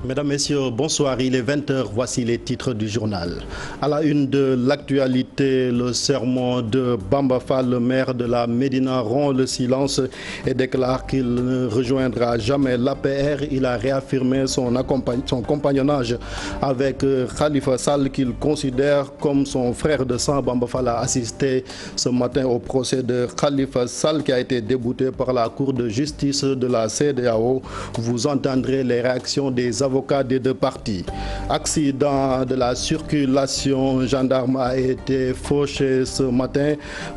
Mesdames, Messieurs, bonsoir. Il est 20h. Voici les titres du journal. À la une de l'actualité, le sermon de Bamba Fall, le maire de la Médina, rompt le silence et déclare qu'il ne rejoindra jamais l'APR. Il a réaffirmé son compagnonnage avec Khalifa Sall, qu'il considère comme son frère de sang. Bamba Fall a assisté ce matin au procès de Khalifa Sall qui a été débouté par la Cour de justice de la CEDEAO. Vous entendrez les réactions des avocats des deux parties. Accident de la circulation, un gendarme a été fauché ce matin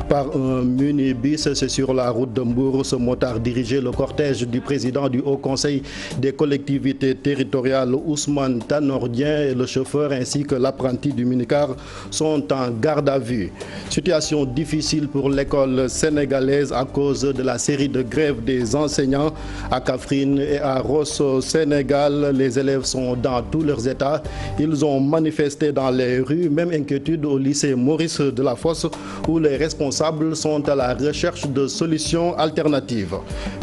par un minibus. C'est sur la route de Mbour. Ce motard dirigeait le cortège du président du Haut Conseil des collectivités territoriales, Ousmane Tanor Dieng, et le chauffeur ainsi que l'apprenti du minicar sont en garde à vue. Situation difficile pour l'école sénégalaise à cause de la série de grèves des enseignants à Kaffrine et à Rosso au Sénégal. Les élèves sont dans tous leurs états. Ils ont manifesté dans les rues. Même inquiétude au lycée Maurice de la Fosse où les responsables sont à la recherche de solutions alternatives.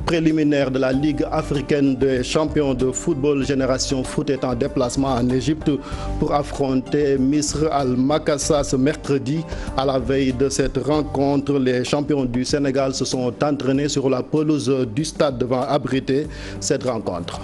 Préliminaire de la Ligue africaine des champions de football, Génération Foot est en déplacement en Égypte pour affronter Misr Al-Makassa ce mercredi. À la veille de cette rencontre, les champions du Sénégal se sont entraînés sur la pelouse du stade devant abriter cette rencontre.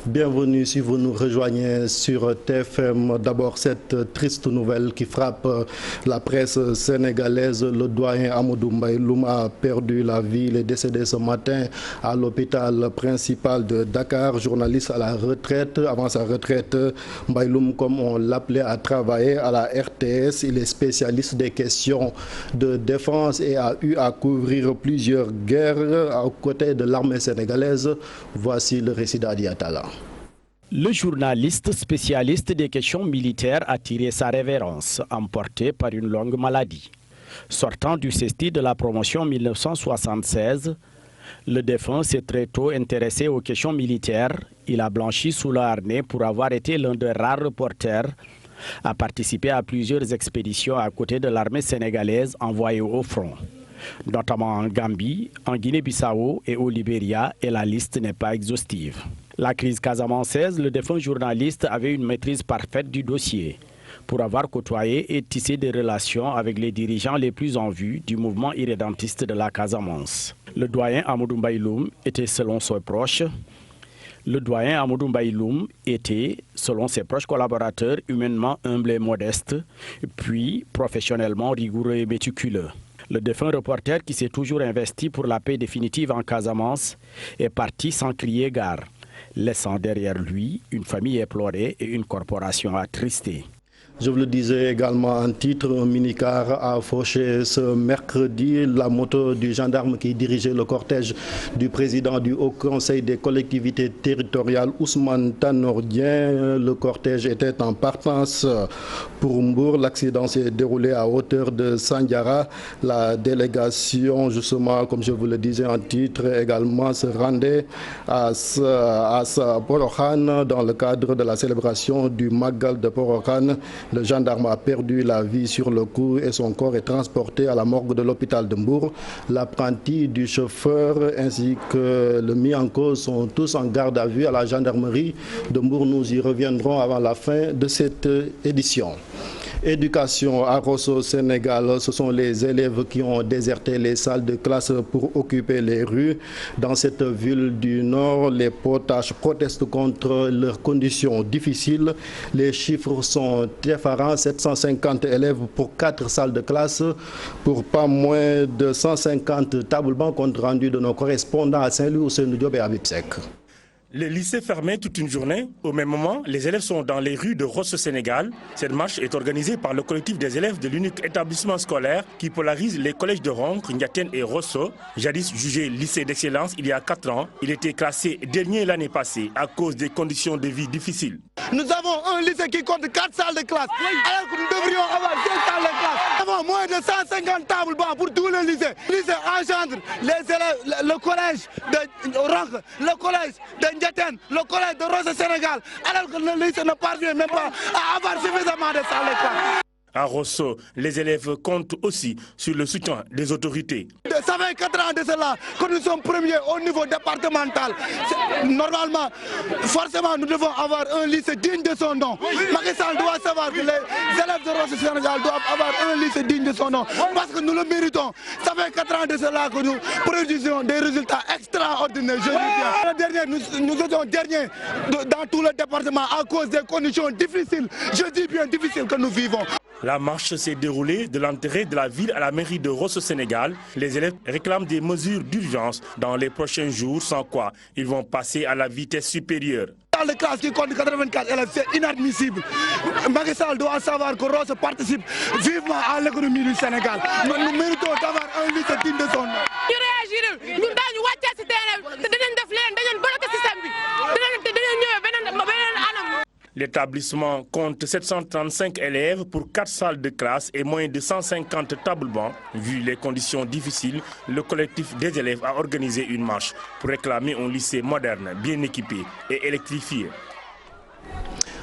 Bienvenue si vous nous rejoignez sur TFM. D'abord, cette triste nouvelle qui frappe la presse sénégalaise. Le doyen Amadou Mbaye Loum a perdu la vie. Il est décédé ce matin à l'hôpital principal de Dakar. Journaliste à la retraite. Avant sa retraite, Mbaye Loum, comme on l'appelait, a travaillé à la RTS. Il est spécialiste des questions de défense et a eu à couvrir plusieurs guerres aux côtés de l'armée sénégalaise. Voici le récit d'Adi Atala. Le journaliste spécialiste des questions militaires a tiré sa révérence, emporté par une longue maladie. Sortant du CESTI de la promotion 1976, le défunt s'est très tôt intéressé aux questions militaires. Il a blanchi sous le harnais pour avoir été l'un des rares reporters à participer à plusieurs expéditions à côté de l'armée sénégalaise envoyée au front, notamment en Gambie, en Guinée-Bissau et au Libéria, et la liste n'est pas exhaustive. La crise casamançaise, le défunt journaliste avait une maîtrise parfaite du dossier pour avoir côtoyé et tissé des relations avec les dirigeants les plus en vue du mouvement irrédentiste de la Casamance. Le doyen Amadou Mbaye Loum était, selon ses proches, collaborateurs, humainement humble et modeste, puis professionnellement rigoureux et méticuleux. Le défunt reporter qui s'est toujours investi pour la paix définitive en Casamance est parti sans crier gare, laissant derrière lui une famille éplorée et une corporation attristée. Je vous le disais également en titre, un minicar a fauché ce mercredi la moto du gendarme qui dirigeait le cortège du président du Haut Conseil des collectivités territoriales, Ousmane Tanor Dieng. Le cortège était en partance pour Mbour. L'accident s'est déroulé à hauteur de Sandiara. La délégation, justement, comme je vous le disais en titre, également se rendait à Porokhane dans le cadre de la célébration du Magal de Porokhane. Le gendarme a perdu la vie sur le coup et son corps est transporté à la morgue de l'hôpital de Mbour. L'apprenti du chauffeur ainsi que le mis en cause sont tous en garde à vue à la gendarmerie de Mbour. Nous y reviendrons avant la fin de cette édition. Éducation à Rosso, Sénégal, ce sont les élèves qui ont déserté les salles de classe pour occuper les rues. Dans cette ville du Nord, les potaches protestent contre leurs conditions difficiles. Les chiffres sont effarants, 750 élèves pour 4 salles de classe, pour pas moins de 150 tables-bancs, compte rendu de nos correspondants à Saint-Louis, Ousseynou Diop et Habib Seck. Le lycée fermé toute une journée. Au même moment, les élèves sont dans les rues de Rosso Sénégal. Cette marche est organisée par le collectif des élèves de l'unique établissement scolaire qui polarise les collèges de Roncre, Ndiatène et Rosso. Jadis jugé lycée d'excellence il y a 4 ans, il était classé dernier l'année passée à cause des conditions de vie difficiles. Nous avons un lycée qui compte 4 salles de classe, alors que nous devrions avoir 2 salles de classe. Nous avons moins de 150 tables bancs pour tout le lycée. Le lycée engendre les élèves, le collège de Ronkh, le collège de Ndiatène, le collège de Rosso Sénégal, alors que le lycée ne parvient même pas à avoir suffisamment de salles de classe. À Rosso, les élèves comptent aussi sur le soutien des autorités. Ça fait 4 ans de cela que nous sommes premiers au niveau départemental. Normalement, forcément, nous devons avoir un lycée digne de son nom. Macky Sall doit savoir que les élèves de Rosso Sénégal doivent avoir un lycée digne de son nom, parce que nous le méritons. Ça fait 4 ans de cela que nous produisons des résultats extraordinaires. Je dis bien. Nous étions derniers dans tout le département à cause des conditions difficiles, je dis bien difficiles, que nous vivons. La marche s'est déroulée de l'entrée de la ville à la mairie de Rosso Sénégal. Les élèves réclament des mesures d'urgence dans les prochains jours, sans quoi ils vont passer à la vitesse supérieure. Dans les classes qui comptent 84 élèves, c'est inadmissible. Macky Sall doit savoir que Rosso participe vivement à l'économie du Sénégal. Nous méritons d'avoir un lycée digne de son nom. Ñu réagir ñun daañu wàccee ci terrain te dinañ def leen dañu bloqué système bi dañu ñëw beneen anam. L'établissement compte 735 élèves pour 4 salles de classe et moins de 150 tables bancs. Vu les conditions difficiles, le collectif des élèves a organisé une marche pour réclamer un lycée moderne, bien équipé et électrifié.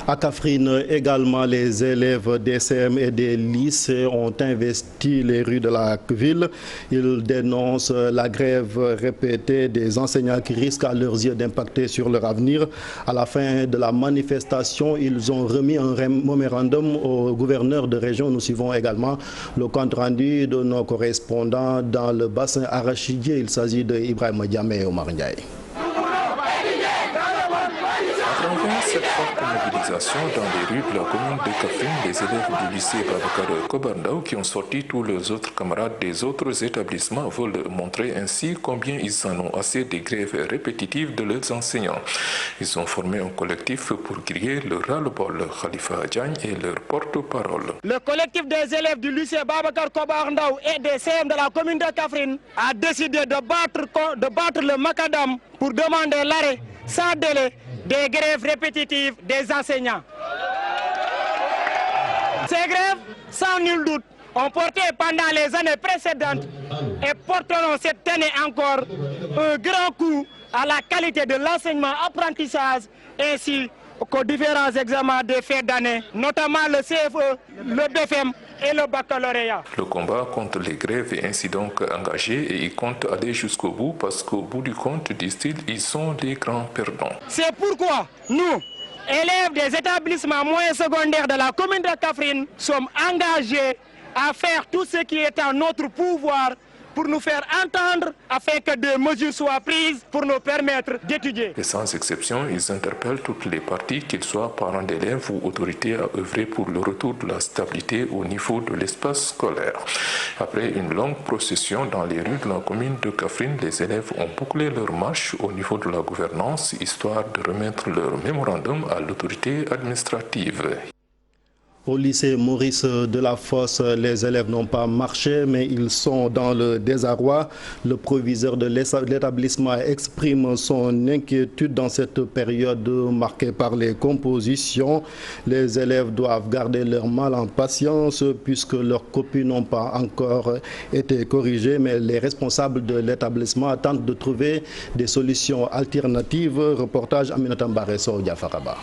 À Kaffrine également, les élèves des CM et des lycées ont investi les rues de la ville. Ils dénoncent la grève répétée des enseignants qui risquent à leurs yeux d'impacter sur leur avenir. À la fin de la manifestation, ils ont remis un mémorandum au gouverneur de région. Nous suivons également le compte rendu de nos correspondants dans le bassin arachidier. Il s'agit de Ibrahim Diamé et Omar Ndiaye. Cette forte mobilisation dans les rues de la commune de Kaffrine, les élèves du lycée Babacar Kobarndao qui ont sorti tous leurs autres camarades des autres établissements veulent montrer ainsi combien ils en ont assez des grèves répétitives de leurs enseignants. Ils ont formé un collectif pour crier le ras-le-bol. Khalifa Diagne est leur porte-parole. Le collectif des élèves du lycée Babacar Kobarndao et des CM de la commune de Kaffrine a décidé de battre le macadam pour demander l'arrêt sans délai des grèves répétitives des enseignants. Ces grèves, sans nul doute, ont porté pendant les années précédentes et porteront cette année encore un grand coup à la qualité de l'enseignement-apprentissage ainsi qu'aux différents examens des fins d'année, notamment le CFE, le BFM et le baccalauréat. Le combat contre les grèves est ainsi donc engagé et ils comptent aller jusqu'au bout parce qu'au bout du compte, disent-ils, ils sont les grands perdants. C'est pourquoi nous, élèves des établissements moyens secondaires de la commune de Kaffrine, sommes engagés à faire tout ce qui est en notre pouvoir pour nous faire entendre afin que des mesures soient prises pour nous permettre d'étudier. Et sans exception, ils interpellent toutes les parties, qu'ils soient parents d'élèves ou autorités, à œuvrer pour le retour de la stabilité au niveau de l'espace scolaire. Après une longue procession dans les rues de la commune de Kaffrine, les élèves ont bouclé leur marche au niveau de la gouvernance, histoire de remettre leur mémorandum à l'autorité administrative. Au lycée Maurice Delafosse, les élèves n'ont pas marché, mais ils sont dans le désarroi. Le proviseur de l'établissement exprime son inquiétude dans cette période marquée par les compositions. Les élèves doivent garder leur mal en patience puisque leurs copies n'ont pas encore été corrigées, mais les responsables de l'établissement tentent de trouver des solutions alternatives. Reportage Aminata Mbaresso, Diafaraba.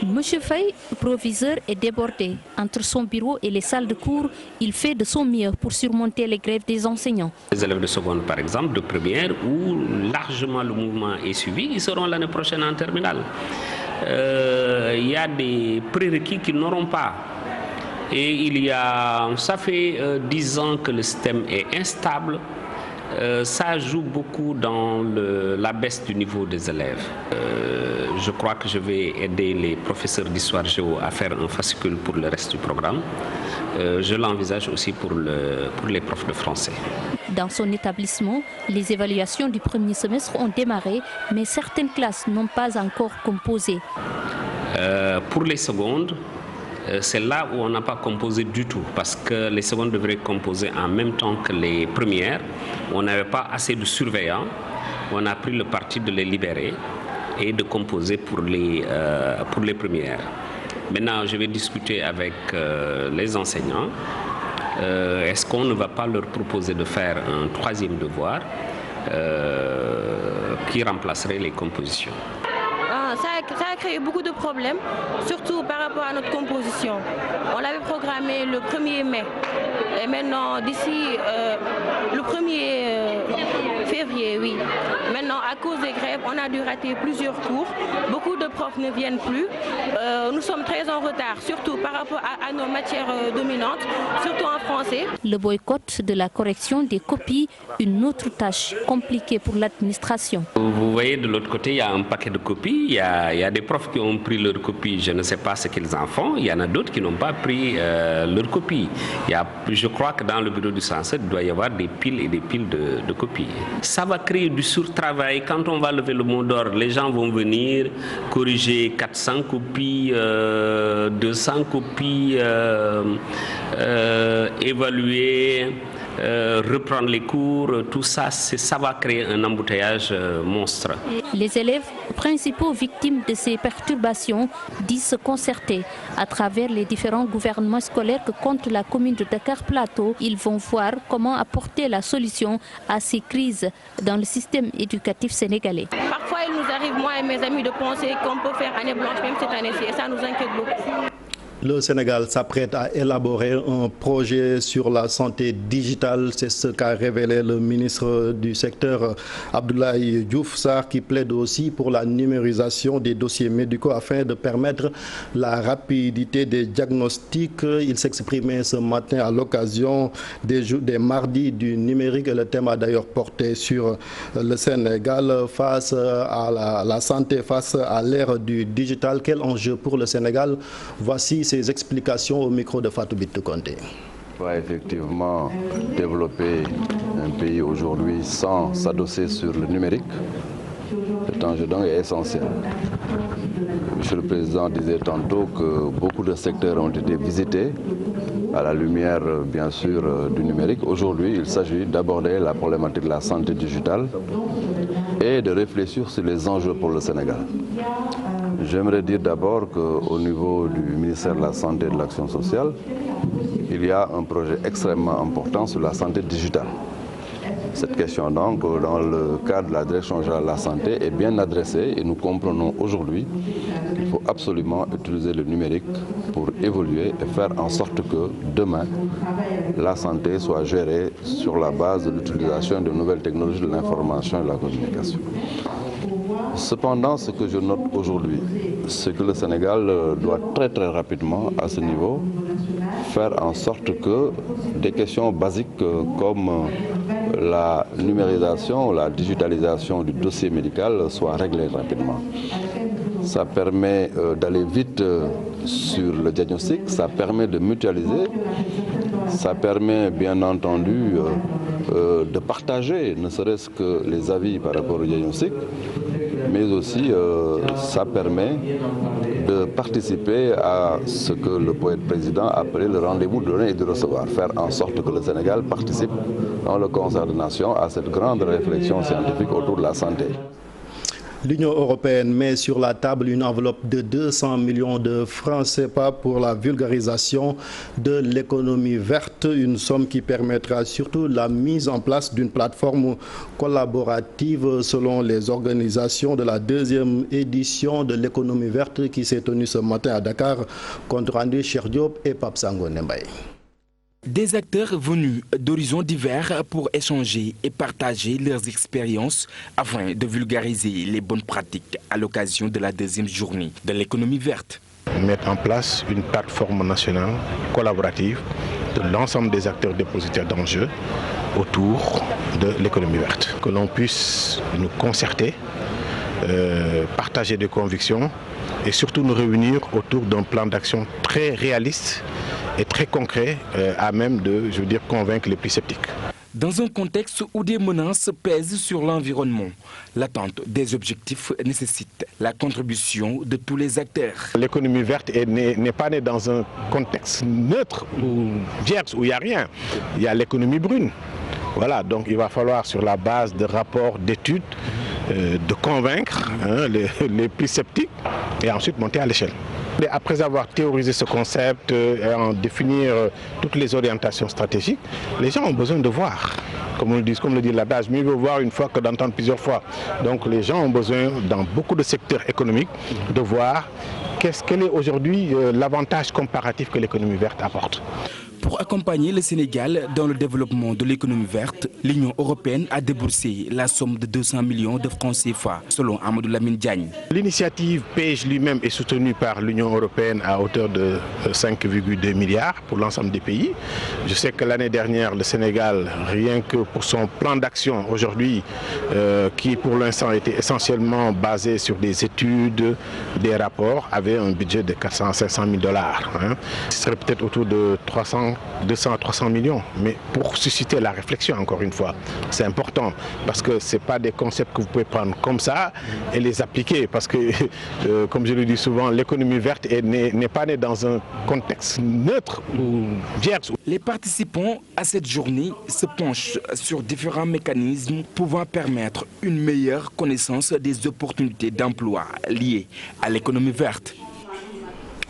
Monsieur Faye, proviseur, est débordé. Entre son bureau et les salles de cours, il fait de son mieux pour surmonter les grèves des enseignants. Les élèves de seconde, par exemple, de première, où largement le mouvement est suivi, ils seront l'année prochaine en terminale. Il y a des prérequis qu'ils n'auront pas. Et ça fait 10 ans que le système est instable. Ça joue beaucoup dans la baisse du niveau des élèves. Je crois que je vais aider les professeurs d'histoire géo à faire un fascicule pour le reste du programme. Je l'envisage aussi pour les profs de français. Dans son établissement, les évaluations du premier semestre ont démarré, mais certaines classes n'ont pas encore composé. Pour les secondes, c'est là où on n'a pas composé du tout, parce que les secondes devraient composer en même temps que les premières. On n'avait pas assez de surveillants, on a pris le parti de les libérer. et de composer pour les premières. Maintenant, je vais discuter avec les enseignants. Est-ce qu'on ne va pas leur proposer de faire un troisième devoir qui remplacerait les compositions? Ça a créé beaucoup de problèmes, surtout par rapport à notre composition. On l'avait programmé le 1er mai. Et maintenant, d'ici le 1er février, oui. Maintenant, à cause des grèves, on a dû rater plusieurs cours. Beaucoup de profs ne viennent plus. Nous sommes très en retard, surtout par rapport à nos matières dominantes, surtout en français. Le boycott de la correction des copies, une autre tâche compliquée pour l'administration. Vous voyez, de l'autre côté, il y a un paquet de copies. Il y a des profs qui ont pris leurs copies, je ne sais pas ce qu'ils en font. Il y en a d'autres qui n'ont pas pris leurs copies. Je crois que dans le bureau du censeur, il doit y avoir des piles et des piles de copies. Ça va créer du surtravail. Quand on va lever le mot d'ordre, les gens vont venir corriger 400 copies, 200 copies, évaluer, reprendre les cours, tout ça, ça va créer un embouteillage monstre. Les élèves principaux victimes de ces perturbations disent se concerter. À travers les différents gouvernements scolaires que compte la commune de Dakar-Plateau, ils vont voir comment apporter la solution à ces crises dans le système éducatif sénégalais. Parfois, il nous arrive, moi et mes amis, de penser qu'on peut faire année blanche même cette année-ci, et ça nous inquiète beaucoup. Le Sénégal s'apprête à élaborer un projet sur la santé digitale. C'est ce qu'a révélé le ministre du secteur Abdoulaye Diouf Sarr, qui plaide aussi pour la numérisation des dossiers médicaux afin de permettre la rapidité des diagnostics. Il s'exprimait ce matin à l'occasion des mardis du numérique. Le thème a d'ailleurs porté sur le Sénégal face à la santé, face à l'ère du digital. Quel enjeu pour le Sénégal? Voici ses explications au micro de Fatou Bintou Konté. On va effectivement développer un pays aujourd'hui sans s'adosser sur le numérique. Cet enjeu donc est essentiel. Monsieur le Président disait tantôt que beaucoup de secteurs ont été visités à la lumière, bien sûr, du numérique. Aujourd'hui, il s'agit d'aborder la problématique de la santé digitale et de réfléchir sur les enjeux pour le Sénégal. J'aimerais dire d'abord qu'au niveau du ministère de la Santé et de l'Action sociale, il y a un projet extrêmement important sur la santé digitale. Cette question donc, dans le cadre de la Direction générale de la santé, est bien adressée et nous comprenons aujourd'hui qu'il faut absolument utiliser le numérique pour évoluer et faire en sorte que demain, la santé soit gérée sur la base de l'utilisation de nouvelles technologies de l'information et de la communication. Cependant, ce que je note aujourd'hui, c'est que le Sénégal doit très rapidement, à ce niveau, faire en sorte que des questions basiques comme la numérisation, la digitalisation du dossier médical soient réglées rapidement. Ça permet d'aller vite sur le diagnostic, ça permet de mutualiser, ça permet bien entendu de partager ne serait-ce que les avis par rapport au diagnostic, mais aussi ça permet de participer à ce que le poète président appelait le rendez-vous de donner et de recevoir, faire en sorte que le Sénégal participe dans le concert des nations à cette grande réflexion scientifique autour de la santé. L'Union européenne met sur la table une enveloppe de 200 millions de francs CFA pour la vulgarisation de l'économie verte, une somme qui permettra surtout la mise en place d'une plateforme collaborative selon les organisations de la deuxième édition de l'économie verte qui s'est tenue ce matin à Dakar, compte rendu Cheikh Diop et Pape Sango Nembay. Des acteurs venus d'horizons divers pour échanger et partager leurs expériences afin de vulgariser les bonnes pratiques à l'occasion de la deuxième journée de l'économie verte. Mettre en place une plateforme nationale collaborative de l'ensemble des acteurs dépositaires d'enjeux autour de l'économie verte. Que l'on puisse nous concerter, partager des convictions et surtout nous réunir autour d'un plan d'action très réaliste et très concret à même de, convaincre les plus sceptiques. Dans un contexte où des menaces pèsent sur l'environnement, l'atteinte des objectifs nécessite la contribution de tous les acteurs. L'économie verte n'est pas née dans un contexte neutre ou vierge où il n'y a rien. Il y a l'économie brune. Voilà, donc il va falloir sur la base de rapports, d'études, de convaincre les plus sceptiques et ensuite monter à l'échelle. Et après avoir théorisé ce concept et en définir toutes les orientations stratégiques, les gens ont besoin de voir. Comme le dit l'adage, mieux vaut voir une fois que d'entendre plusieurs fois. Donc les gens ont besoin, dans beaucoup de secteurs économiques, de voir quel est aujourd'hui l'avantage comparatif que l'économie verte apporte. Pour accompagner le Sénégal dans le développement de l'économie verte, l'Union européenne a déboursé la somme de 200 millions de francs CFA, selon Amadou Lamine Diagne. L'initiative PEJ lui-même est soutenue par l'Union européenne à hauteur de 5,2 milliards pour l'ensemble des pays. Je sais que l'année dernière, le Sénégal, rien que pour son plan d'action aujourd'hui, qui pour l'instant était essentiellement basé sur des études, des rapports, avait un budget de 400-500 000 $. Ce serait peut-être autour de 200 à 300 millions, mais pour susciter la réflexion, encore une fois, c'est important parce que ce n'est pas des concepts que vous pouvez prendre comme ça et les appliquer parce que, comme je le dis souvent, l'économie verte n'est pas née dans un contexte neutre ou vierge. Les participants à cette journée se penchent sur différents mécanismes pouvant permettre une meilleure connaissance des opportunités d'emploi liées à l'économie verte.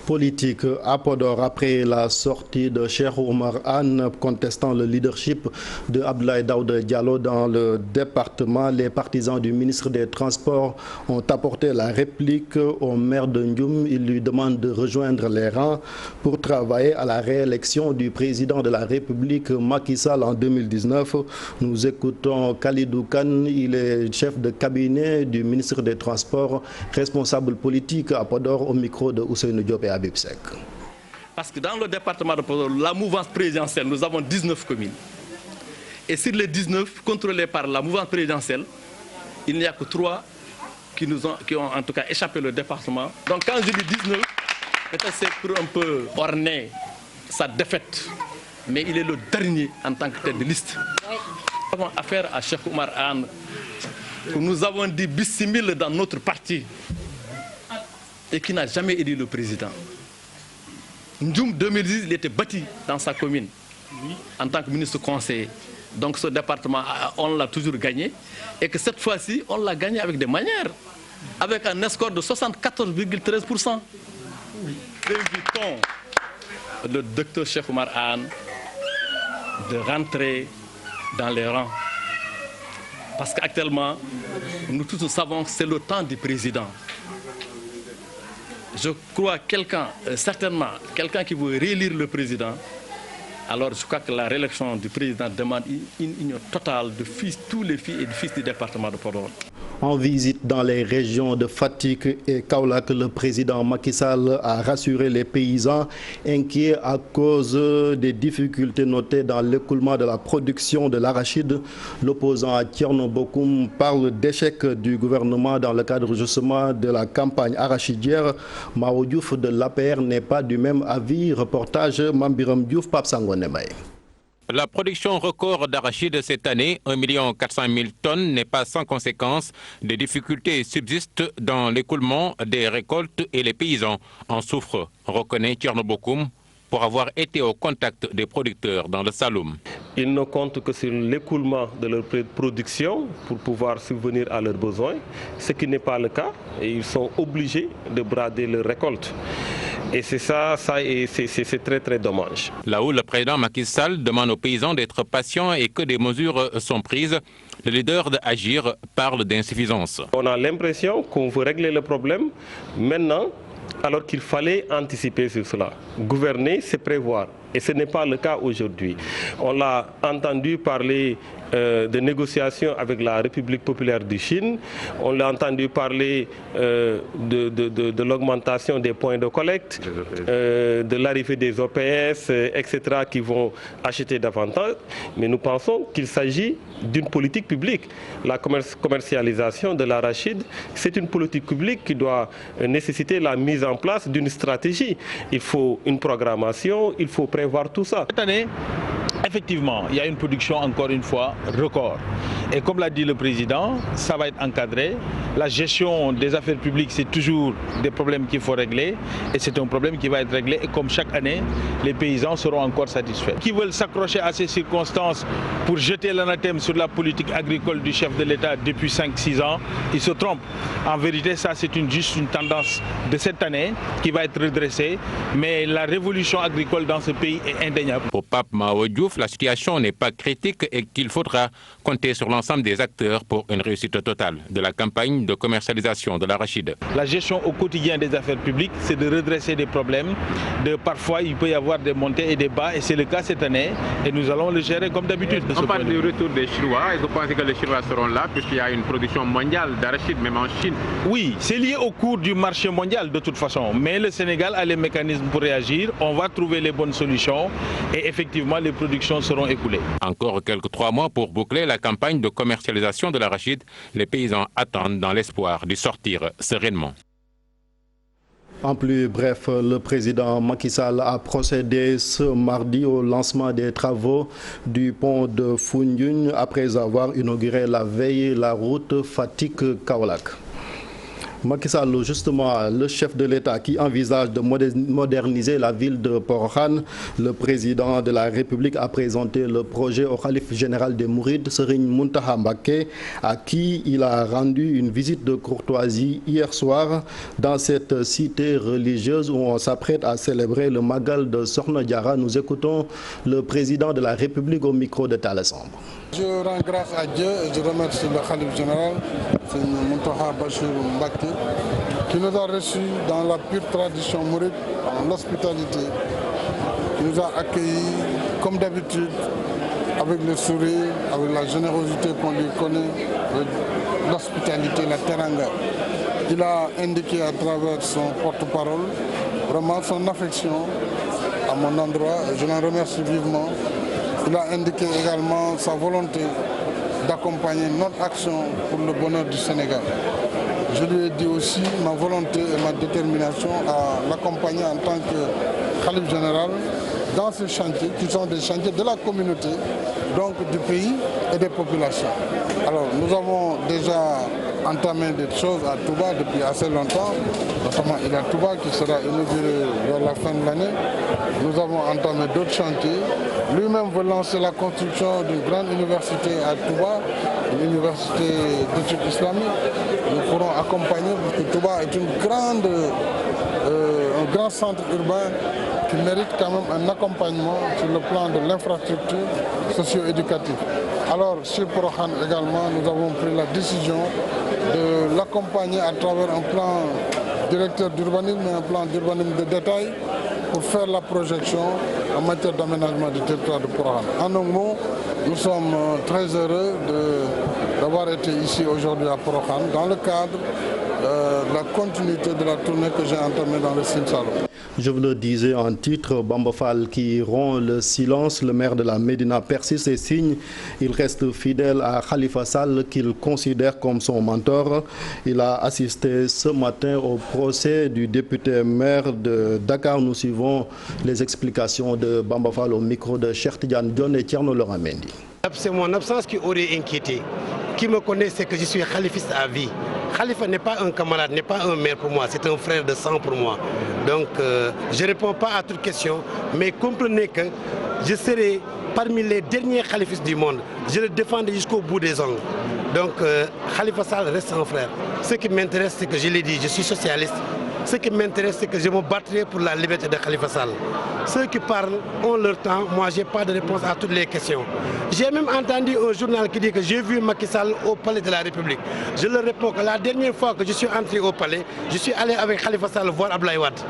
Politique à Podor après la sortie de Cheikh Oumar Anne contestant le leadership de Abdoulaye Daouda Diallo dans le département. Les partisans du ministre des Transports ont apporté la réplique au maire de Ndioum. Ils lui demandent de rejoindre les rangs pour travailler à la réélection du président de la République Macky Sall en 2019. Nous écoutons Khalidou Kane, il est chef de cabinet du ministre des Transports, responsable politique à Podor au micro de Ousseynou Diop et parce que dans le département de Podor, la mouvance présidentielle, nous avons 19 communes. Et sur les 19 contrôlées par la mouvance présidentielle, il n'y a que 3 qui ont en tout cas échappé le département. Donc quand je dis 19, peut-être c'est pour un peu orner sa défaite. Mais il est le dernier en tant que tête de liste. Nous avons affaire à Cheikh Oumar Anne, que nous avons dit bissimile dans notre parti, et qui n'a jamais élu le président. Ndioum 2010, il était bâti dans sa commune en tant que ministre conseiller. Donc ce département, on l'a toujours gagné et que cette fois-ci, on l'a gagné avec des manières, avec un score de 74,13%. Invitons le docteur Cheikh Oumar Anne de rentrer dans les rangs. Parce qu'actuellement, nous tous savons que c'est le temps du président. Je crois certainement quelqu'un qui veut réélire le président, alors je crois que la réélection du président demande une union totale de tous les filles et des fils du département de Podor. En visite dans les régions de Fatick et Kaolack, le président Macky Sall a rassuré les paysans inquiets à cause des difficultés notées dans l'écoulement de la production de l'arachide. L'opposant à Thierno Bocoum parle d'échec du gouvernement dans le cadre justement de la campagne arachidière. Mao Diouf de l'APR n'est pas du même avis. Reportage Mambiram Diouf, Pape Sangone Mbaye. La production record d'arachide cette année, 1 400 000 tonnes, n'est pas sans conséquence. Des difficultés subsistent dans l'écoulement des récoltes et les paysans en souffrent, reconnaît Thierno Bocoum, pour avoir été au contact des producteurs dans le Saloum. Ils ne comptent que sur l'écoulement de leur production pour pouvoir subvenir à leurs besoins, ce qui n'est pas le cas, et ils sont obligés de brader leurs récoltes. Et c'est c'est très très dommage. Là où le président Macky Sall demande aux paysans d'être patients et que des mesures sont prises, le leader d'Agir parle d'insuffisance. On a l'impression qu'on veut régler le problème maintenant, alors qu'il fallait anticiper sur cela. Gouverner, c'est prévoir. Et ce n'est pas le cas aujourd'hui. On l'a entendu parler de négociations avec la République populaire de Chine. On l'a entendu parler de l'augmentation des points de collecte, de l'arrivée des OPS, etc., qui vont acheter davantage. Mais nous pensons qu'il s'agit d'une politique publique. La commercialisation de l'arachide, c'est une politique publique qui doit nécessiter la mise en place d'une stratégie. Il faut une programmation, il faut prévoir tout ça. Cette année, effectivement, il y a une production, encore une fois, record. Et comme l'a dit le président, ça va être encadré. La gestion des affaires publiques, c'est toujours des problèmes qu'il faut régler. Et c'est un problème qui va être réglé. Et comme chaque année, les paysans seront encore satisfaits. Qui veulent s'accrocher à ces circonstances pour jeter l'anathème sur la politique agricole du chef de l'État depuis 5-6 ans, ils se trompent. En vérité, ça c'est juste une tendance de cette année qui va être redressée. Mais la révolution agricole dans ce pays est indéniable. Pour Pape Mao Diouf, la situation n'est pas critique et qu'il faudra compter sur l'ensemble des acteurs pour une réussite totale de la campagne de commercialisation de l'arachide. La gestion au quotidien des affaires publiques, c'est de redresser des problèmes. Parfois, il peut y avoir des montées et des bas, et c'est le cas cette année, et nous allons le gérer comme d'habitude. On parle du retour des Chinois, et vous pensez que les Chinois seront là, puisqu'il y a une production mondiale d'arachide, même en Chine? Oui, c'est lié au cours du marché mondial de toute façon, mais le Sénégal a les mécanismes pour réagir, on va trouver les bonnes solutions, et effectivement, les productions seront écoulées. Encore quelques 3 mois pour boucler la campagne de commercialisation de l'arachide. Les paysans attendent dans l'espoir d'y sortir sereinement. En plus bref, le président Macky Sall a procédé ce mardi au lancement des travaux du pont de Foundiougne après avoir inauguré la veille la route Fatick-Kaolack. Macky Sall, justement, le chef de l'État qui envisage de moderniser la ville de Porokhane, le président de la République a présenté le projet au khalife général des Mourides, Serigne Mountakha Mbacké, à qui il a rendu une visite de courtoisie hier soir dans cette cité religieuse où on s'apprête à célébrer le Magal de Sokhna Diarra. Nous écoutons le président de la République au micro de Talla Samb. Je rends grâce à Dieu et je remercie le khalife général, Serigne Mountakha Bassirou Mbacké, qui nous a reçus dans la pure tradition mouride, en l'hospitalité. Il nous a accueillis comme d'habitude, avec le sourire, avec la générosité qu'on lui connaît, l'hospitalité, la teranga. Il a indiqué à travers son porte-parole vraiment son affection à mon endroit et je l'en remercie vivement. Il a indiqué également sa volonté d'accompagner notre action pour le bonheur du Sénégal. Je lui ai dit aussi ma volonté et ma détermination à l'accompagner en tant que khalife général dans ces chantiers qui sont des chantiers de la communauté, donc du pays et des populations. Alors nous avons déjà entamé des choses à Touba depuis assez longtemps, notamment il y a Touba qui sera inauguré vers la fin de l'année. Nous avons entamé d'autres chantiers. Lui-même veut lancer la construction d'une grande université à Touba, une université d'études islamiques. Nous pourrons accompagner parce que Touba est un grand centre urbain qui mérite quand même un accompagnement sur le plan de l'infrastructure socio-éducative. Alors sur Porokhane également, nous avons pris la décision de l'accompagner à travers un plan directeur d'urbanisme et un plan d'urbanisme de détail pour faire la projection en matière d'aménagement du territoire de Porokhane. En un mot, nous sommes très heureux d'avoir été ici aujourd'hui à Porokhane dans le cadre de la continuité de la tournée que j'ai entamée dans le Sine Saloum. Je vous le disais en titre, Bamba Fall qui rompt le silence, le maire de la Médina persiste et signe. Il reste fidèle à Khalifa Sall qu'il considère comme son mentor. Il a assisté ce matin au procès du député maire de Dakar. Nous suivons les explications de Bamba Fall au micro de Cheikh Tidiane Dione et Thierno Laurent Mendy. C'est mon absence qui aurait inquiété. Qui me connaît, c'est que je suis khalifiste à vie. Khalifa n'est pas un camarade, n'est pas un maire pour moi, c'est un frère de sang pour moi. Donc je ne réponds pas à toute question, mais comprenez que je serai parmi les derniers khalifistes du monde. Je le défendrai jusqu'au bout des ongles. Donc Khalifa Sall reste un frère. Ce qui m'intéresse, c'est que je l'ai dit, je suis socialiste. Ce qui m'intéresse, c'est que je me battrai pour la liberté de Khalifa Sall. Ceux qui parlent ont leur temps, moi je n'ai pas de réponse à toutes les questions. J'ai même entendu un journal qui dit que j'ai vu Macky Sall au palais de la République. Je leur réponds que la dernière fois que je suis entré au palais, je suis allé avec Khalifa Sall voir Abdoulaye Wade.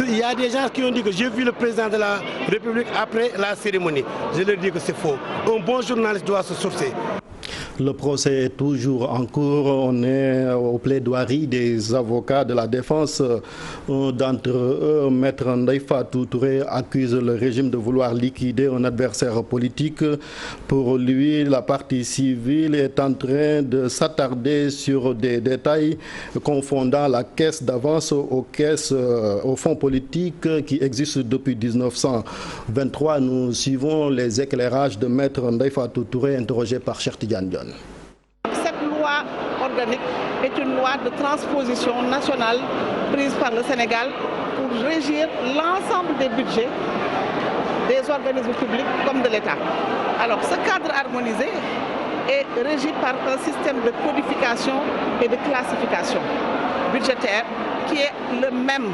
Il y a des gens qui ont dit que j'ai vu le président de la République après la cérémonie. Je leur dis que c'est faux. Un bon journaliste doit se sourcer. Le procès est toujours en cours. On est aux plaidoiries des avocats de la défense. Un d'entre eux, Maître Ndeye Fatou Touré, accuse le régime de vouloir liquider un adversaire politique. Pour lui, la partie civile est en train de s'attarder sur des détails confondant la caisse d'avance aux fonds politiques qui existent depuis 1923. Nous suivons les éclairages de Maître Ndeye Fatou Touré, interrogé par Cheikh Tidiane Dione. Cette loi organique est une loi de transposition nationale prise par le Sénégal pour régir l'ensemble des budgets des organismes publics comme de l'État. Alors ce cadre harmonisé est régi par un système de codification et de classification budgétaire qui est le même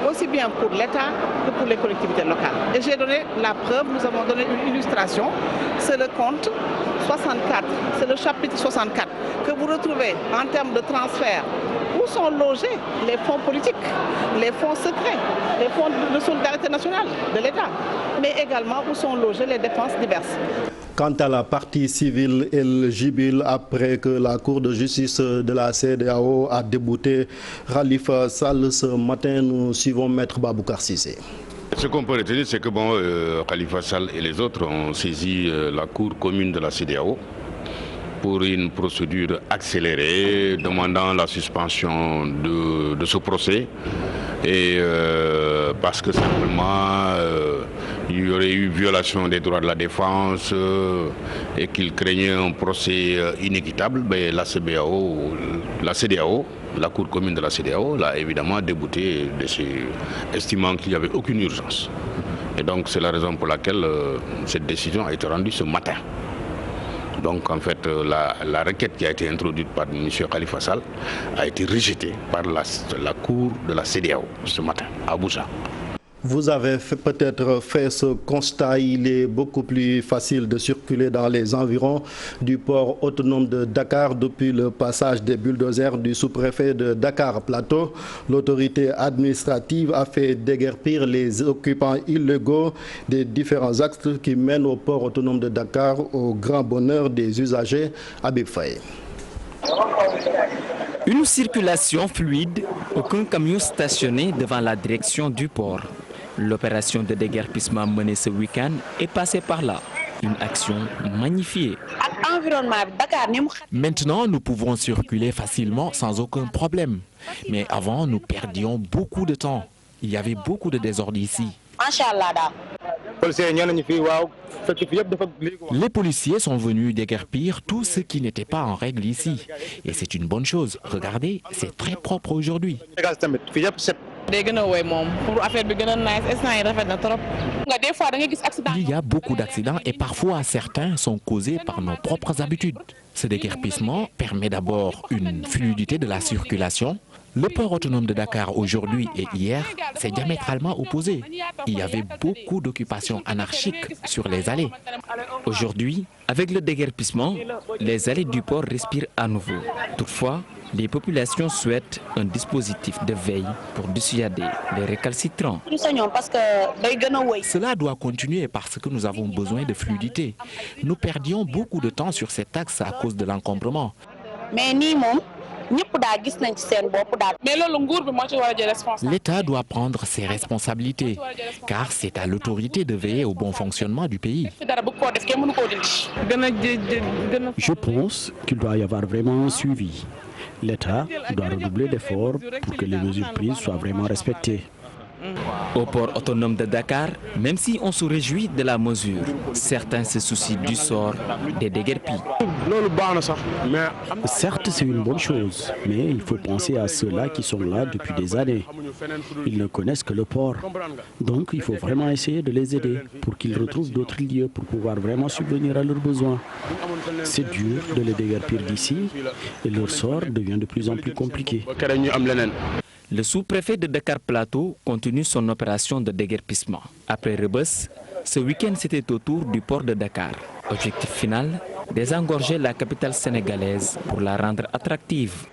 aussi bien pour l'État que pour les collectivités locales. Et j'ai donné la preuve, nous avons donné une illustration, c'est le compte 64, c'est le chapitre 64 que vous retrouvez en termes de transfert. Où sont logés les fonds politiques, les fonds secrets, les fonds de solidarité nationale de l'État, mais également où sont logées les dépenses diverses. Quant à la partie civile, elle jubile après que la Cour de justice de la CEDEAO a débouté Khalifa Sall. Ce matin, nous suivons Maître Baboucar Cissé. Ce qu'on peut retenir, c'est que Khalifa Sall et les autres ont saisi la Cour commune de la CEDEAO pour une procédure accélérée demandant la suspension de ce procès et parce que simplement il y aurait eu violation des droits de la défense et qu'ils craignaient un procès inéquitable. Mais la CEDEAO, la Cour commune de la CEDEAO l'a évidemment débouté estimant qu'il n'y avait aucune urgence. Et donc c'est la raison pour laquelle cette décision a été rendue ce matin. Donc en fait, la requête qui a été introduite par M. Khalifa Sall a été rejetée par la Cour de la CEDEAO ce matin à Abuja. Vous avez peut-être fait ce constat, il est beaucoup plus facile de circuler dans les environs du port autonome de Dakar depuis le passage des bulldozers du sous-préfet de Dakar Plateau. L'autorité administrative a fait déguerpir les occupants illégaux des différents axes qui mènent au port autonome de Dakar au grand bonheur des usagers. Habib Faye. Une circulation fluide, aucun camion stationné devant la direction du port. L'opération de déguerpissement menée ce week-end est passée par là. Une action magnifiée. Maintenant, nous pouvons circuler facilement sans aucun problème. Mais avant, nous perdions beaucoup de temps. Il y avait beaucoup de désordre ici. Les policiers sont venus déguerpir tout ce qui n'était pas en règle ici. Et c'est une bonne chose. Regardez, c'est très propre aujourd'hui. Il y a beaucoup d'accidents et parfois certains sont causés par nos propres habitudes. Ce déguerpissement permet d'abord une fluidité de la circulation. Le port autonome de Dakar aujourd'hui et hier, c'est diamétralement opposé. Il y avait beaucoup d'occupations anarchiques sur les allées. Aujourd'hui, avec le déguerpissement, les allées du port respirent à nouveau. Toutefois, les populations souhaitent un dispositif de veille pour dissuader les récalcitrants. Cela doit continuer parce que nous avons besoin de fluidité. Nous perdions beaucoup de temps sur cet axe à cause de l'encombrement. L'État doit prendre ses responsabilités, car c'est à l'autorité de veiller au bon fonctionnement du pays. Je pense qu'il doit y avoir vraiment un suivi. L'État doit redoubler d'efforts pour que les mesures prises soient vraiment respectées. Au port autonome de Dakar, même si on se réjouit de la mesure, certains se soucient du sort des déguerpis. Certes, c'est une bonne chose, mais il faut penser à ceux-là qui sont là depuis des années. Ils ne connaissent que le port. Donc, il faut vraiment essayer de les aider pour qu'ils retrouvent d'autres lieux pour pouvoir vraiment subvenir à leurs besoins. C'est dur de les déguerpir d'ici et leur sort devient de plus en plus compliqué. Le sous-préfet de Dakar Plateau continue son opération de déguerpissement. Après Rebeuss, ce week-end c'était au tour du port de Dakar. Objectif final, désengorger la capitale sénégalaise pour la rendre attractive.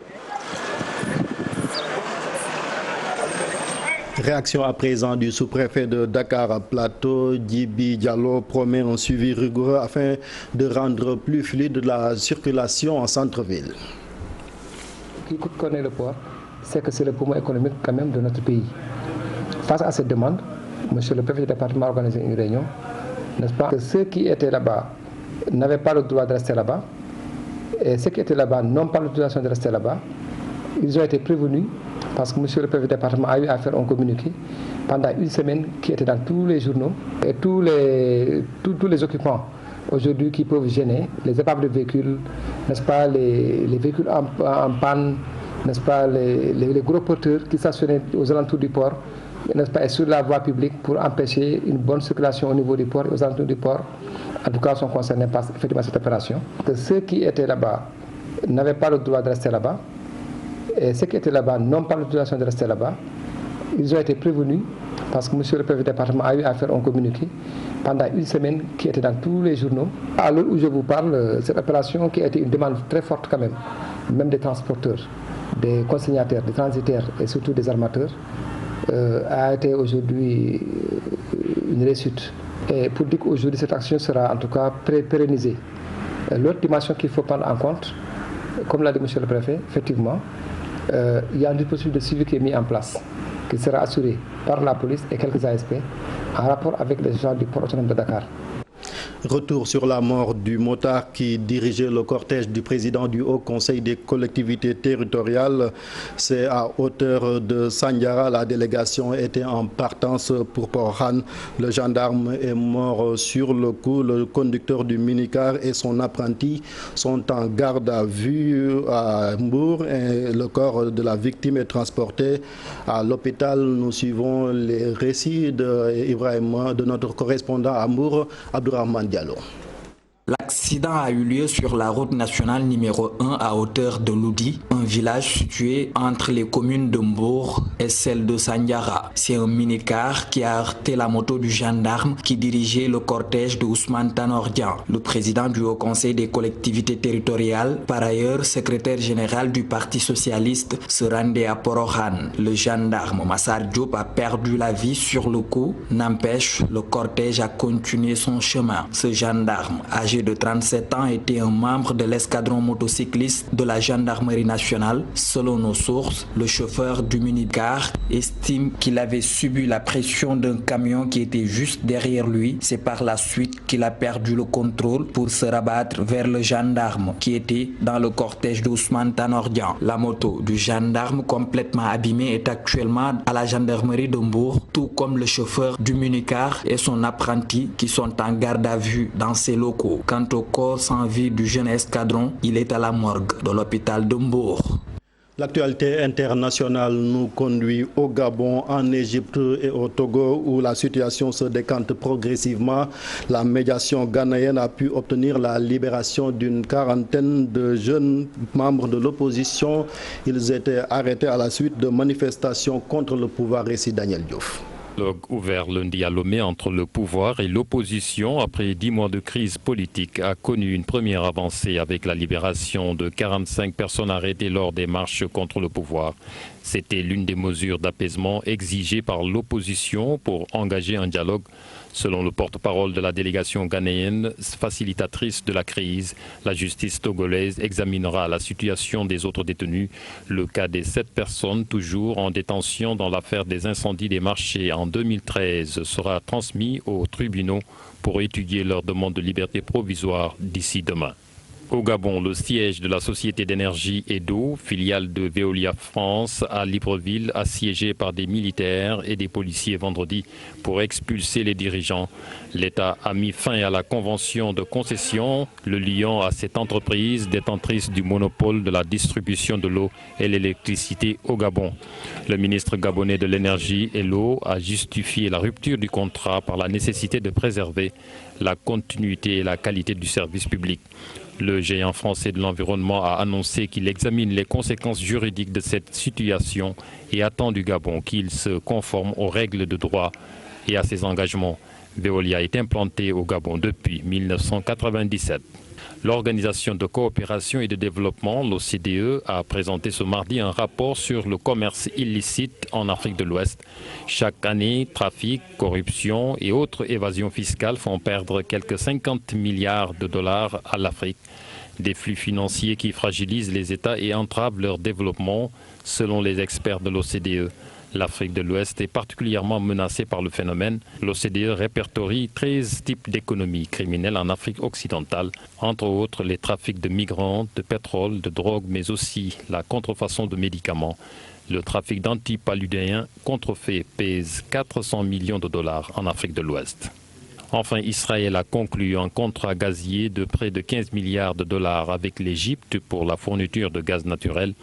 Réaction à présent du sous-préfet de Dakar Plateau, Djibi Diallo promet un suivi rigoureux afin de rendre plus fluide la circulation en centre-ville. Qui connaît le port, c'est que c'est le poumon économique quand même de notre pays. Face à cette demande, monsieur le préfet du département a organisé une réunion, n'est-ce pas, que ceux qui étaient là-bas n'avaient pas le droit de rester là-bas, et ceux qui étaient là-bas n'ont pas l'autorisation de rester là-bas. Ils ont été prévenus parce que monsieur le préfet du département a eu à faire un communiqué pendant une semaine qui était dans tous les journaux et tous les occupants aujourd'hui qui peuvent gêner, les épaves de véhicules, n'est-ce pas, les véhicules en panne, n'est-ce pas, les gros porteurs qui stationnaient aux alentours du port, n'est-ce pas, et sur la voie publique pour empêcher une bonne circulation au niveau du port et aux alentours du port. En tout cas, sont concernés par effectivement cette opération. Que ceux qui étaient là-bas n'avaient pas le droit de rester là-bas. Et ceux qui étaient là-bas n'ont pas l'autorisation de rester là-bas. Ils ont été prévenus parce que monsieur le préfet du département a eu à faire un communiqué pendant une semaine qui était dans tous les journaux. À l'heure où je vous parle, cette opération qui a été une demande très forte quand même des transporteurs, des consignataires, des transitaires et surtout des armateurs, a été aujourd'hui une réussite. Et pour dire qu'aujourd'hui cette action sera en tout cas pérennisée. L'autre dimension qu'il faut prendre en compte, comme l'a dit monsieur le préfet, effectivement, il y a un dispositif de suivi qui est mis en place, qui sera assuré par la police et quelques ASP en rapport avec les gens du port autonome de Dakar. Retour sur la mort du motard qui dirigeait le cortège du président du Haut Conseil des collectivités territoriales. C'est à hauteur de Sandiara. La délégation était en partance pour Port-Khan. Le gendarme est mort sur le coup. Le conducteur du minicar et son apprenti sont en garde à vue à Mbour et le corps de la victime est transporté à l'hôpital. Nous suivons les récits de notre correspondant à Mbour, Abdourahmane Diallo. L'accident a eu lieu sur la route nationale numéro 1 à hauteur de Loudi, un village situé entre les communes de Mbour et celle de Sandiara. C'est un minicar qui a heurté la moto du gendarme qui dirigeait le cortège de Ousmane Tanor Dieng, le président du Haut Conseil des collectivités territoriales, par ailleurs secrétaire général du Parti socialiste, se rendait à Port-Khan. Le gendarme Massar Diop a perdu la vie sur le coup. N'empêche, le cortège a continué son chemin. Ce gendarme, âgé de 37 ans, était un membre de l'escadron motocycliste de la gendarmerie nationale. Selon nos sources, le chauffeur du minicar estime qu'il avait subi la pression d'un camion qui était juste derrière lui. C'est par la suite qu'il a perdu le contrôle pour se rabattre vers le gendarme qui était dans le cortège d'Ousmane Tanor Dieng. La moto du gendarme complètement abîmée est actuellement à la gendarmerie de Mbour, tout comme le chauffeur du minicar et son apprenti qui sont en garde à vue dans ses locaux. Quant au corps sans vie du jeune escadron, il est à la morgue de l'hôpital de Mbour. L'actualité internationale nous conduit au Gabon, en Égypte et au Togo où la situation se décante progressivement. La médiation ghanéenne a pu obtenir la libération d'une quarantaine de jeunes membres de l'opposition. Ils étaient arrêtés à la suite de manifestations contre le pouvoir, ici Daniel Diouf. Ouvert lundi à Lomé entre le pouvoir et l'opposition après 10 mois de crise politique a connu une première avancée avec la libération de 45 personnes arrêtées lors des marches contre le pouvoir. C'était l'une des mesures d'apaisement exigées par l'opposition pour engager un dialogue. Selon le porte-parole de la délégation ghanéenne, facilitatrice de la crise, la justice togolaise examinera la situation des autres détenus. Le cas des 7 personnes toujours en détention dans l'affaire des incendies des marchés en 2013 sera transmis aux tribunaux pour étudier leur demande de liberté provisoire d'ici demain. Au Gabon, le siège de la Société d'énergie et d'eau, filiale de Veolia France, à Libreville, assiégé par des militaires et des policiers vendredi pour expulser les dirigeants. L'État a mis fin à la convention de concession, le liant à cette entreprise détentrice du monopole de la distribution de l'eau et l'électricité au Gabon. Le ministre gabonais de l'énergie et l'eau a justifié la rupture du contrat par la nécessité de préserver la continuité et la qualité du service public. Le géant français de l'environnement a annoncé qu'il examine les conséquences juridiques de cette situation et attend du Gabon qu'il se conforme aux règles de droit et à ses engagements. Veolia est implantée au Gabon depuis 1997. L'Organisation de coopération et de développement, l'OCDE, a présenté ce mardi un rapport sur le commerce illicite en Afrique de l'Ouest. Chaque année, trafic, corruption et autres évasions fiscales font perdre quelques 50 milliards de dollars à l'Afrique. Des flux financiers qui fragilisent les États et entravent leur développement, selon les experts de l'OCDE. L'Afrique de l'Ouest est particulièrement menacée par le phénomène. L'OCDE répertorie 13 types d'économies criminelles en Afrique occidentale, entre autres les trafics de migrants, de pétrole, de drogue, mais aussi la contrefaçon de médicaments. Le trafic d'antipaludéens contrefaits pèse 400 millions de dollars en Afrique de l'Ouest. Enfin, Israël a conclu un contrat gazier de près de 15 milliards de dollars avec l'Égypte pour la fourniture de gaz naturel.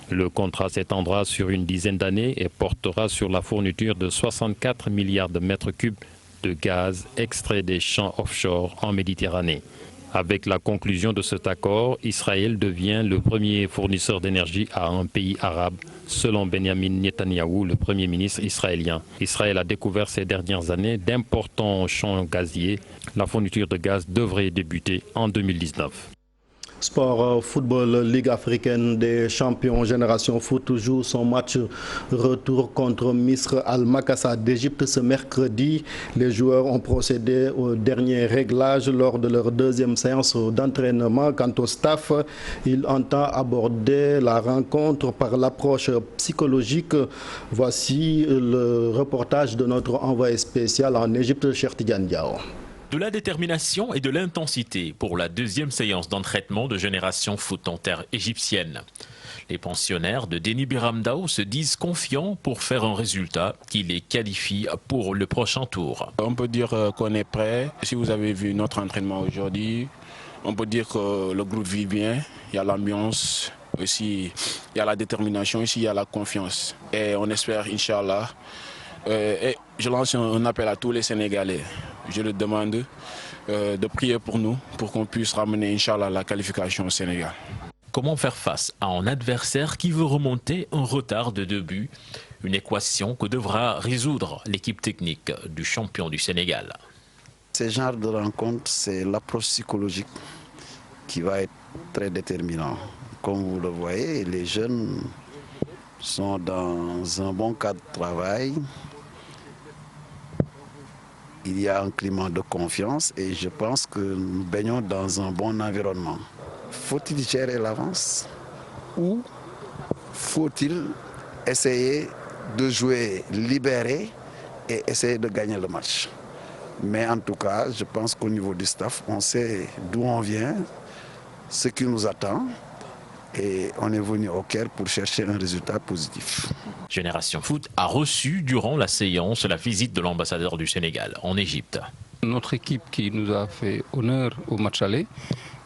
Le contrat s'étendra sur une dizaine d'années et portera sur la fourniture de 64 milliards de mètres cubes de gaz extraits des champs offshore en Méditerranée. Avec la conclusion de cet accord, Israël devient le premier fournisseur d'énergie à un pays arabe, selon Benjamin Netanyahou, le Premier ministre israélien. Israël a découvert ces dernières années d'importants champs gaziers. La fourniture de gaz devrait débuter en 2019. Sport football, Ligue africaine des champions Génération Foot joue son match retour contre Misr Al-Makassa d'Égypte ce mercredi. Les joueurs ont procédé au dernier réglage lors de leur deuxième séance d'entraînement. Quant au staff, il entend aborder la rencontre par l'approche psychologique. Voici le reportage de notre envoyé spécial en Égypte, Cheikh Tidiane Diao. De la détermination et de l'intensité pour la deuxième séance d'entraînement de Génération Foot en terre égyptienne. Les pensionnaires de Denis Biramdao se disent confiants pour faire un résultat qui les qualifie pour le prochain tour. On peut dire qu'on est prêt. Si vous avez vu notre entraînement aujourd'hui, on peut dire que le groupe vit bien, il y a l'ambiance, aussi il y a la détermination, ici il y a la confiance. Et on espère, Inch'Allah, et je lance un appel à tous les Sénégalais. Je leur demande de prier pour nous, pour qu'on puisse ramener, Inch'Allah, la qualification au Sénégal. Comment faire face à un adversaire qui veut remonter un retard de 2 buts? Une équation que devra résoudre l'équipe technique du champion du Sénégal. Ce genre de rencontre, c'est l'approche psychologique qui va être très déterminant. Comme vous le voyez, les jeunes sont dans un bon cadre de travail. Il y a un climat de confiance et je pense que nous baignons dans un bon environnement. Faut-il gérer l'avance ou faut-il essayer de jouer libéré et essayer de gagner le match? Mais en tout cas, je pense qu'au niveau du staff, on sait d'où on vient, ce qui nous attend. Et on est venu au Caire pour chercher un résultat positif. Génération Foot a reçu durant la séance la visite de l'ambassadeur du Sénégal en Égypte. Notre équipe qui nous a fait honneur au match aller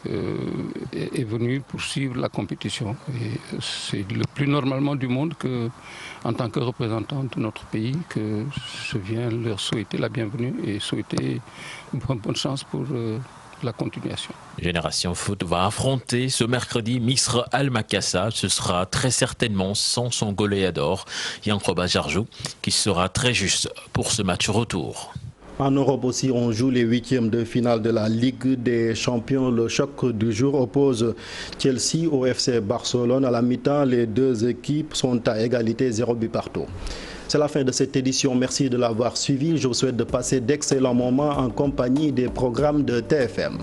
est venue poursuivre la compétition. C'est le plus normalement du monde que, en tant que représentant de notre pays, que je viens leur souhaiter la bienvenue et souhaiter bonne chance pour la continuation. Génération Foot va affronter ce mercredi Misr Al-Makassa. Ce sera très certainement sans son goléador Yankoba Jarjou, qui sera très juste pour ce match retour. En Europe aussi, on joue les huitièmes de finale de la Ligue des champions. Le choc du jour oppose Chelsea au FC Barcelone. À la mi-temps, les deux équipes sont à égalité, 0 but partout. C'est la fin de cette édition. Merci de l'avoir suivi. Je vous souhaite de passer d'excellents moments en compagnie des programmes de TFM.